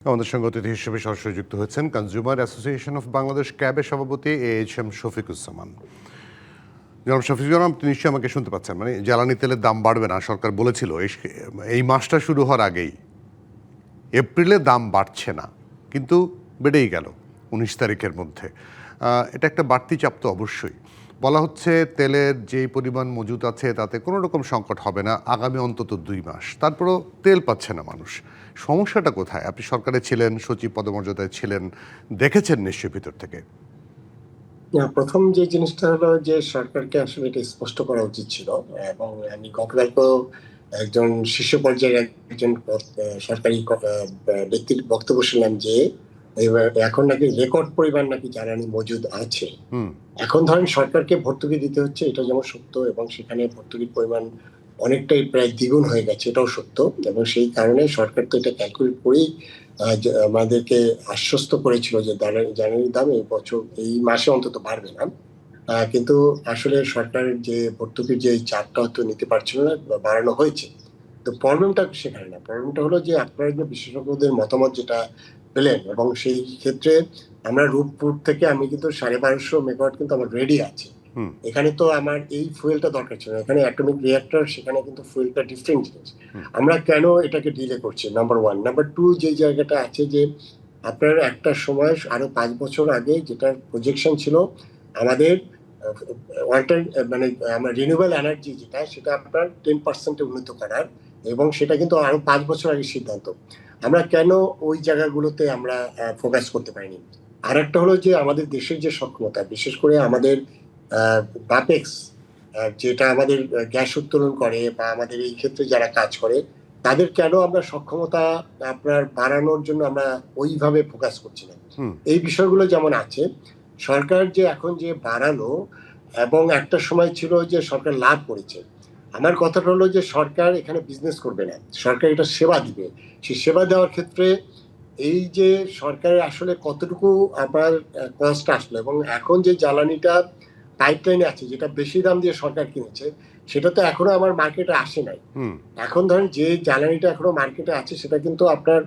আমাদের সঙ্গে অতিথি হিসেবে সরাসরি যুক্ত হয়েছেন কনজিউমার অ্যাসোসিয়েশন অফ বাংলাদেশ ক্যাবের সভাপতি AHM শফিকুজ্জামান। জনাব শফিকুজ্জামান, আপনি নিশ্চয়ই আমাকে শুনতে পাচ্ছেন। মানে জ্বালানি তেলের দাম বাড়বে না, সরকার বলেছিল এই মাসটা শুরু হওয়ার আগেই। এপ্রিলে দাম বাড়ছে না, কিন্তু বেড়েই গেল 19 তারিখের মধ্যে। এটা একটা বাড়তি চাপ তো অবশ্যই। বলা হচ্ছে তেলের যেই পরিমাণ মজুত আছে তাতে কোনো রকম সংকট হবে না আগামী অন্তত 2 মাস। তারপরও তেল পাচ্ছে না মানুষ। সমস্যাটা কোথায়? আপনি সরকারে ছিলেন, সচিব পদমর্যাদায় ছিলেন, দেখেছেন নিশ্চয়ই ভিতর থেকে। প্রথম যে জিনিসটা হলো যে সরকারকে আসলে এটা স্পষ্ট করা উচিত ছিল, এবং আমি গতকালকে একজন শীর্ষ পর্যায়ের একজন সরকারি ব্যক্তির বক্তব্য শুনলাম যে এখন নাকি রেকর্ড পরিমাণ নাকি জ্বালানি মজুদ আছে। এখন ধরেন সরকারকে ভর্তুকি দিতে হচ্ছে, এটা যেমন সত্য, এবং সেখানে ভর্তুকির পরিমাণ অনেকটাই প্রায় দ্বিগুণ হয়ে গেছে, এটাও সত্য। এবং সেই কারণে সরকার তো এটা ক্যালকুলেট করেই আমাদেরকে আশ্বস্ত করেছিল যে জ্বালানির দাম এই বছর এই মাসে অন্তত বাড়বে না। কিন্তু আসলে সরকারের যে ভর্তুকির যে চাপটা হয়তো নিতে পারছিল না বা বাড়ানো হয়েছে। তো প্রবলেমটা সেখানে না, প্রবলেমটা হলো যে আপনারা যে বিশেষজ্ঞদের মতামত যেটা পেলেন, এবং সেই ক্ষেত্রে আমরা রূপপুর থেকে আমি কিন্তু 1250 মেগাওয়াট কিন্তু আমার রেডি আছে। এখানে তো আমার এই ফুয়েলটা দরকার ছিল, এখানে অ্যাটমিক রিঅ্যাক্টর, সেখানে কিন্তু ফুয়েলটা ডিফারেন্ট জিনিস। আমরা কেন এটাকে ডিলে করছি? Number one. নাম্বার টু, যে জায়গাটা আছে যে আপনার একটা সময় আরো 5 বছর আগে যেটা প্রজেকশন ছিল আমাদের ওয়াটার মানে আমরা রিনিউয়েবল এনার্জি যেটা, সেটা আপনার 10% উন্নীত করার, এবং সেটা কিন্তু আরো 5 বছর আগে সিদ্ধান্ত। আমরা কেন ওই জায়গাগুলোতে আমরা ফোকাস করতে পারিনি? আর একটা হলো যে আমাদের দেশের যে সক্ষমতা, বিশেষ করে আমাদের বাপেক্স যেটা আমাদের গ্যাস উত্তোলন করে বা আমাদের এই ক্ষেত্রে যারা কাজ করে, তাদের কেন আমরা সক্ষমতা আপনার বাড়ানোর জন্য আমরা ওইভাবে ফোকাস করছি না? এই বিষয়গুলো যেমন আছে। সরকার যে এখন যে বাড়ানো, এবং একটা সময় ছিল যে সরকার লাভ করেছে। আমার কথাটা হলো যে সরকার এখানে বিজনেস করবে না, সরকার এটা সেবা দিবে। সেই সেবা দেওয়ার ক্ষেত্রে এই যে সরকারের আসলে কতটুকু আপনার কষ্ট আসলো, এবং এখন যে জ্বালানিটা পাইপলাইনে আছে যেটা বেশি দাম দিয়ে সরকার কিনেছে, সেটা তো এখনো আমার মার্কেটে আসে নাই। এখন ধরেন যে জ্বালানিটা এখনো মার্কেটে আছে সেটা কিন্তু আপনার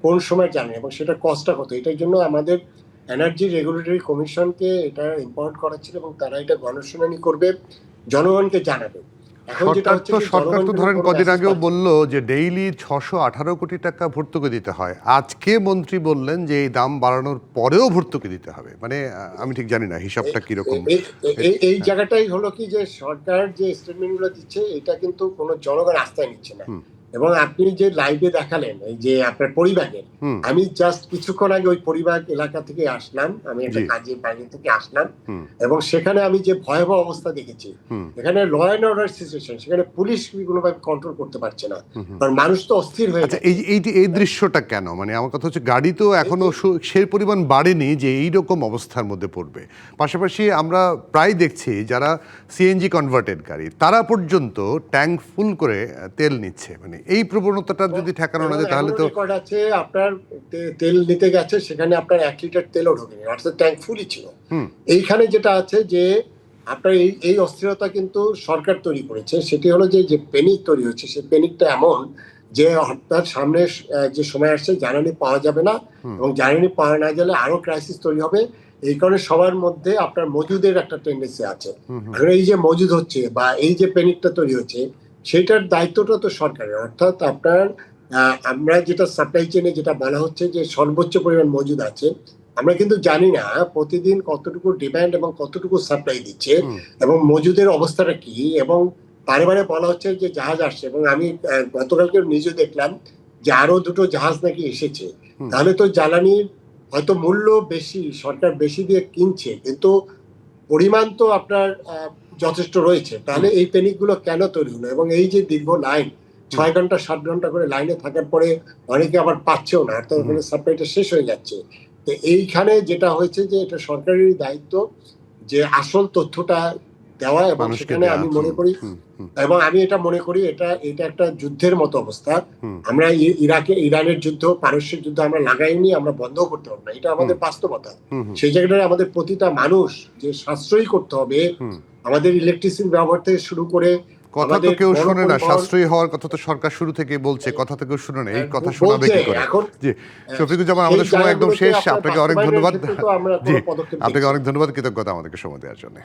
কোন সময় জ্বালানি এবং সেটা কষ্টটা কত, এটার জন্য আমাদের এনার্জি রেগুলেটরি কমিশনকে এটা ইম্পোর্ট করা ছিল, এবং তারা এটা গণশুনানি করবে, জনগণকে জানাবে। এখন যেটা হচ্ছে সরকার তো ধরেন কদিন আগেও বলল যে ডেইলি 618 কোটি টাকা ভর্তুকি দিতে হয়। আজকে মন্ত্রী বললেন যে এই দাম বাড়ানোর পরেও ভর্তুকি দিতে হবে। মানে আমি ঠিক জানি না হিসাবটা কিরকম। এই জায়গাটাই হলো কি যে সরকার যে স্টেটমেন্ট গুলো দিচ্ছে এটা কিন্তু কোনো জনগণ আস্থায় নিচ্ছে না। এবং আপনি যে লাইভে দেখালেন এই যে আপনার পরিবারের, আমি জাস্ট কিছুক্ষণ আগে ওই পরিবার এলাকা থেকে আসলাম, আমি একটা কাজের বাইরে থেকে আসলাম, এবং সেখানে আমি যে ভয়াবহ অবস্থা দেখেছি, এখানে ল অ্যান্ড অর্ডার সিচুয়েশন, সেখানে পুলিশ কোনোভাবে কন্ট্রোল করতে পারছে না, কারণ মানুষ তো অস্থির হয়ে গেছে। এই দৃশ্যটা কেন? মানে আমার কথা হচ্ছে গাড়ি তো এখনো সেই পরিমাণ বাড়েনি যে এইরকম অবস্থার মধ্যে পড়বে। পাশাপাশি আমরা প্রায় দেখছি যারা সিএনজি কনভার্টেড গাড়ি, তারা পর্যন্ত ট্যাঙ্ক ফুল করে তেল নিচ্ছে। মানে এই প্রবণতাটা যদি ঠেকানো না যায় তাহলে তো রেকর্ড আছে আপনার তেল নিতে গেছে, সেখানে আপনার 1 লিটার তেলও ঢোকেনি, অর্থাৎ ট্যাঙ্ক ফুলই ছিল। এইখানে যেটা আছে যে আপনার এই অস্থিরতা কিন্তু সরকার তৈরি করেছে, সেটি হলো যে প্যানিক তৈরি হচ্ছে, সেই প্যানিকটা এমন যে হঠাৎ সামনে যে সময় আসছে জ্বালানি পাওয়া যাবে না, এবং জ্বালানি পাওয়া না গেলে আরো ক্রাইসিস তৈরি হবে। এই কারণে সবার মধ্যে আপনার মজুদের একটা টেন্ডেন্সি আছে। এখন এই যে মজুদ হচ্ছে বা এই যে প্যানিকটা তৈরি হচ্ছে, সেটার দায়িত্বটা তো সরকারের। অর্থাৎ আপনার আমরা যেটা সাপ্লাই চেনে যেটা বলা হচ্ছে যে সর্বোচ্চ পরিমাণ মজুদ আছে, আমরা কিন্তু জানি না প্রতিদিন কতটুকু ডিমান্ড এবং কতটুকু সাপ্লাই দিচ্ছে, এবং মজুদের অবস্থাটা কি। এবং বারে বারে বলা হচ্ছে যে জাহাজ আসছে, এবং আমি গতকালকে নিজে দেখলাম যে আরো 2টো জাহাজ নাকি এসেছে। তাহলে তো জ্বালানির হয়তো মূল্য বেশি, সরকার বেশি দিয়ে কিনছে, কিন্তু পরিমাণ তো আপনার যথেষ্ট রয়েছে। তাহলে এই প্যানিক গুলো কেন তৈরি হলো? এবং এই যে দীর্ঘ লাইন, 6 ঘন্টা 7 ঘন্টা করে লাইনে থাকার পরে অনেকে আবার পাচ্ছেও না, অর্থাৎ ওখানে সাপ্লাইটা শেষ হয়ে যাচ্ছে। তো এইখানে যেটা হয়েছে যে এটা সরকারের দায়িত্ব যে আসল তথ্যটা দেওয়া, এবং সেখানে আমি মনে করি, এবং আমি এটা মনে করি এটা একটা যুদ্ধের মতো অবস্থা। আমরা ইরানের যুদ্ধ, পারস্যের যুদ্ধ আমরা লাগাইনি, আমরা বন্ধ করতে পারবো না, এটা আমাদের বাস্তবতা। সেই জায়গাটায় আমাদের প্রতিটা মানুষ যে সাশ্রয়ী করতে হবে, আমাদের ইলেকট্রিসিটি ব্যবহার থেকে শুরু করে কথা তো আমাদের কেউ বড় শোনে না, পরিবহন সাশ্রয়ী হওয়ার কথা তো সরকার শুরু থেকেই বলছে, কথা তো কেউ শুনে না, এই কথা শোনাবে কি বলছে করে? এখন। জি, শফিকুজ্জামান, সেই আমাদের সময় একদম জায়গাগুলোতে শেষ। আপনার আপনাকে অনেক বাস্তবায়নের ধন্যবাদ। ক্ষেত্রে তো আমরা জি, কোনো পদক্ষেপ আপনাকে দেখছি অনেক না। ধন্যবাদ, কৃতজ্ঞতা আমাদেরকে সময় দেওয়ার জন্য।